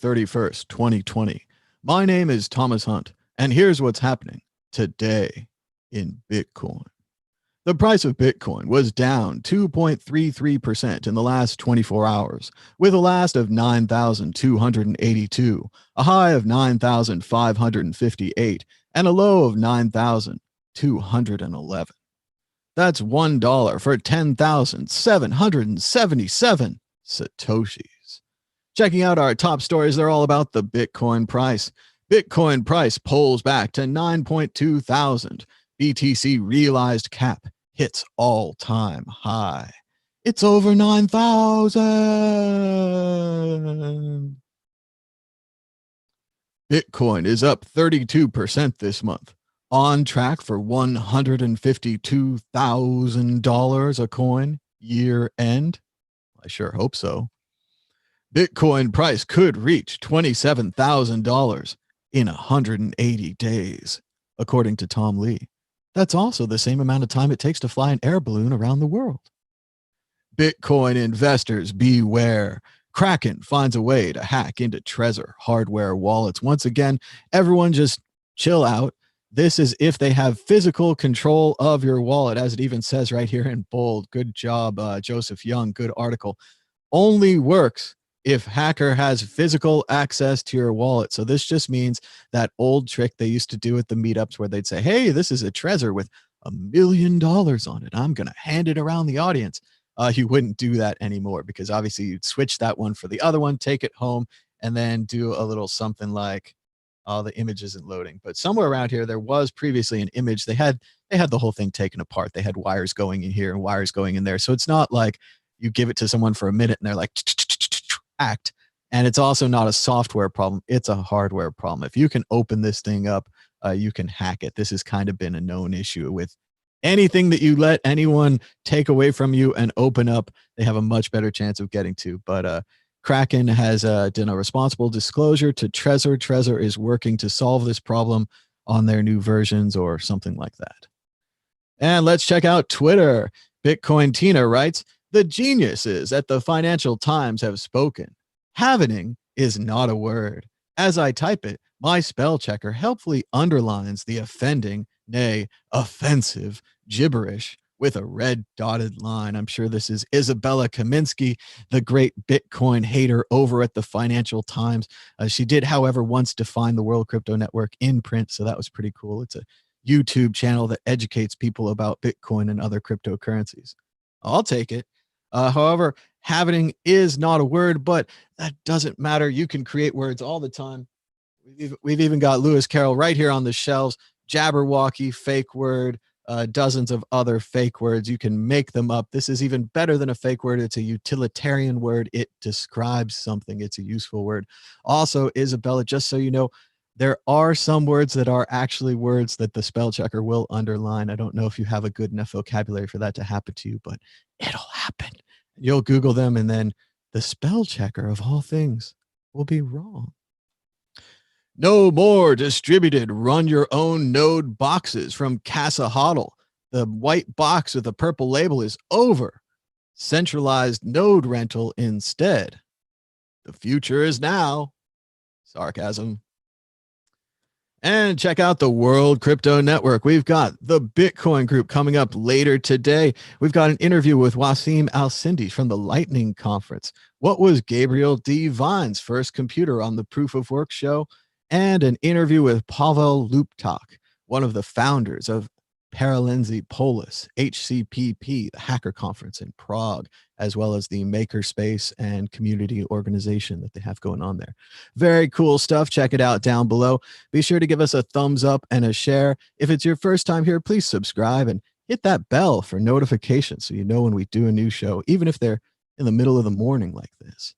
31st, 2020. My name is Thomas Hunt, and here's what's happening today in Bitcoin. The price of Bitcoin was down 2.33% in the last 24 hours, with a last of 9,282, a high of 9,558, and a low of 9,211. That's $1 for 10,777 Satoshis. Checking out our top stories, they're all about the Bitcoin price. Bitcoin price pulls back to 9.2 thousand. BTC realized cap hits all-time high. It's over 9,000. Bitcoin is up 32% this month, on track for $152,000 a coin year end. I sure hope so. Bitcoin price could reach $27,000 in 180 days, according to Tom Lee. That's also the same amount of time it takes to fly an air balloon around the world. Bitcoin investors beware. Kraken finds a way to hack into Trezor hardware wallets. Once again, everyone just chill out. This is if they have physical control of your wallet, as it even says right here in bold. Good job, Joseph Young. Good article. Only works if hacker has physical access to your wallet. So this just means that old trick they used to do at the meetups where they'd say, hey, this is a Trezor with $1 million on it. I'm going to hand it around the audience. You wouldn't do that anymore because obviously you'd switch that one for the other one, take it home, and then do a little something like, oh, the image isn't loading. But somewhere around here, there was previously an image. They had the whole thing taken apart. They had wires going in here and wires going in there. So it's not like you give it to someone for a minute and they're like, act. And it's also not a software problem. It's a hardware problem. If you can open this thing up, you can hack it. This has kind of been a known issue with anything that you let anyone take away from you and open up, they have a much better chance of getting to. But Kraken has done a responsible disclosure to Trezor. Trezor is working to solve this problem on their new versions or something like that. And let's check out Twitter. Bitcoin Tina writes, the geniuses at the Financial Times have spoken. Halvening is not a word. As I type it, my spell checker helpfully underlines the offending, nay, offensive gibberish with a red dotted line. I'm sure this is Isabella Kaminsky, the great Bitcoin hater over at the Financial Times. She did, however, once define the World Crypto Network in print, so that was pretty cool. It's a YouTube channel that educates people about Bitcoin and other cryptocurrencies. I'll take it. However, Halvening is not a word, but that doesn't matter. You can create words all the time. We've even got Lewis Carroll right here on the shelves. Jabberwocky, fake word, dozens of other fake words. You can make them up. This is even better than a fake word. It's a utilitarian word. It describes something. It's a useful word. Also, Isabella, just so you know, there are some words that are actually words that the spell checker will underline. I don't know if you have a good enough vocabulary for that to happen to you, but it'll happen. You'll Google them, and then the spell checker of all things will be wrong. No more distributed run your own node boxes from Casa Hodl. The white box with the purple label is over. Centralized node rental instead. The future is now. Sarcasm. And check out the World Crypto Network. We've got the Bitcoin group coming up later today. We've got an interview with Wasim Al-Sindi from the Lightning Conference. What was Gabriel D. Vine's first computer on the Proof of Work show? And an interview with Pavel Luptak, one of the founders of Paralenzy Polis, HCPP, the hacker conference in Prague, as well as the makerspace and community organization that they have going on there. Very cool stuff. Check it out down below. Be sure to give us a thumbs up and a share. If it's your first time here, please subscribe and hit that bell for notifications so you know when we do a new show, even if they're in the middle of the morning like this.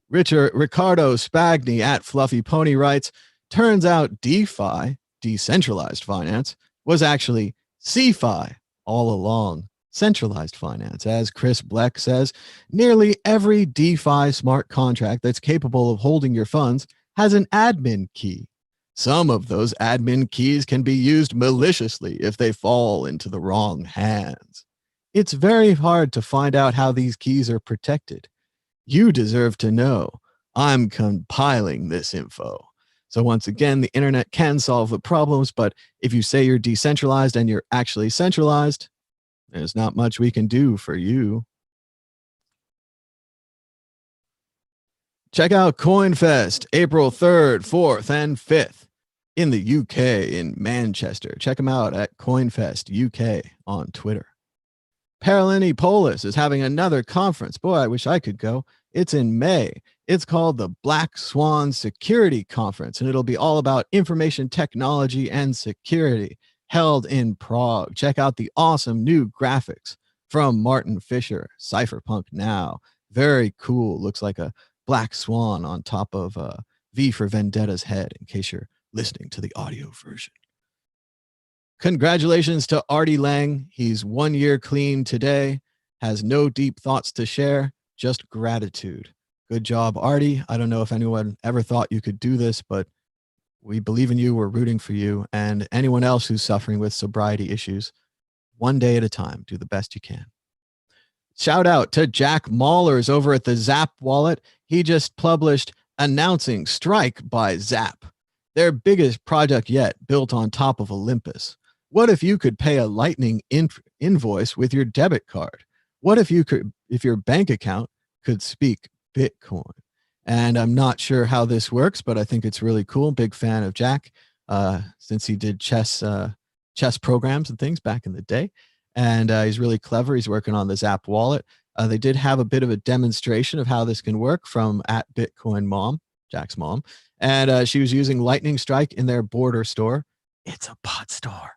Ricardo Spagni at Fluffy Pony writes, turns out DeFi, decentralized finance, was actually CeFi all along, centralized finance. As Chris Bleck says, nearly every DeFi smart contract that's capable of holding your funds has an admin key. Some of those admin keys can be used maliciously if they fall into the wrong hands. It's very hard to find out how these keys are protected. You deserve to know. I'm compiling this info. So once again, the internet can solve the problems, but if you say you're decentralized and you're actually centralized, there's not much we can do for you. Check out CoinFest April 3rd, 4th, and 5th in the UK in Manchester. Check them out at CoinFest UK on Twitter. Paralini Polis is having another conference. Boy, I wish I could go. It's in May. It's called the Black Swan Security Conference, and it'll be all about information technology and security, held in Prague. Check out the awesome new graphics from Martin Fisher, Cypherpunk Now. Very cool. Looks like a black swan on top of V for Vendetta's head, in case you're listening to the audio version. Congratulations to Artie Lang. He's 1 year clean today, has no deep thoughts to share, just gratitude. Good job, Artie. I don't know if anyone ever thought you could do this, but we believe in you. We're rooting for you. And anyone else who's suffering with sobriety issues, one day at a time, do the best you can. Shout out to Jack Maulers over at the Zap wallet. He just published announcing strike by Zap, their biggest project yet, built on top of Olympus. What if you could pay a Lightning invoice with your debit card? What if your bank account could speak Bitcoin? And I'm not sure how this works, but I think it's really cool. Big fan of Jack, since he did chess programs and things back in the day. And he's really clever. He's working on the Zap wallet. They did have a bit of a demonstration of how this can work from at Bitcoin Mom, Jack's mom. And she was using Lightning Strike in their border store. It's a bot store.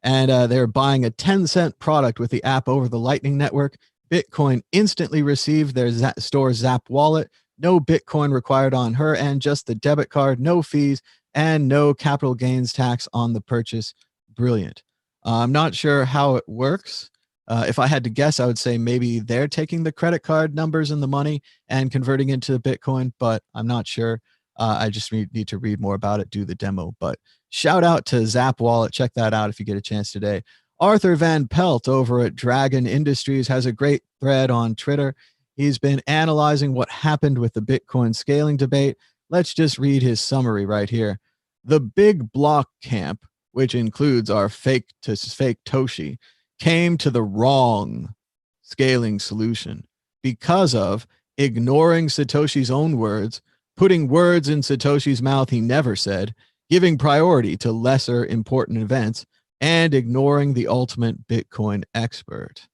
And they're buying a 10-cent product with the app over the Lightning Network. Bitcoin instantly received their store Zap wallet. No Bitcoin required on her end, just the debit card, no fees, and no capital gains tax on the purchase. Brilliant. I'm not sure how it works. If I had to guess, I would say maybe they're taking the credit card numbers and the money and converting into Bitcoin, but I'm not sure. I just need to read more about it, do the demo. But shout out to Zap Wallet. Check that out if you get a chance today. Arthur Van Pelt over at Dragon Industries has a great thread on Twitter. He's been analyzing what happened with the Bitcoin scaling debate. Let's just read his summary right here. The big block camp, which includes our fake Toshi, came to the wrong scaling solution because of ignoring Satoshi's own words, putting words in Satoshi's mouth he never said, giving priority to lesser important events, and ignoring the ultimate Bitcoin expert.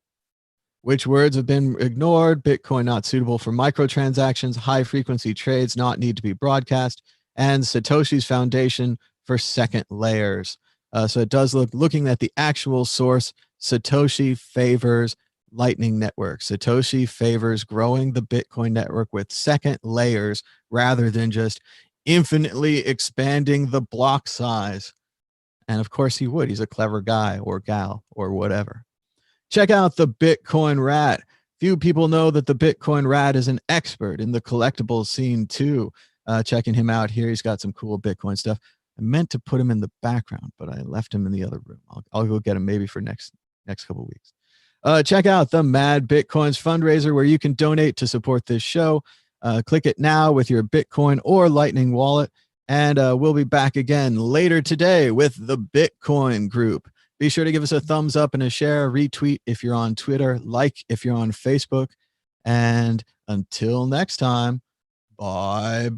Which words have been ignored? Bitcoin not suitable for microtransactions, high-frequency trades not need to be broadcast, and Satoshi's foundation for second layers. So it does looking at the actual source, Satoshi favors Lightning Network. Satoshi favors growing the Bitcoin network with second layers rather than just infinitely expanding the block size. And of course he would. He's a clever guy or gal or whatever. Check out the Bitcoin Rat. Few people know that the Bitcoin Rat is an expert in the collectibles scene too. Checking him out here. He's got some cool Bitcoin stuff. I meant to put him in the background, but I left him in the other room. I'll go get him maybe for next couple of weeks. Check out the Mad Bitcoins fundraiser where you can donate to support this show. Click it now with your Bitcoin or Lightning wallet. And we'll be back again later today with the Bitcoin group. Be sure to give us a thumbs up and a share, retweet if you're on Twitter, like if you're on Facebook. And until next time, bye-bye.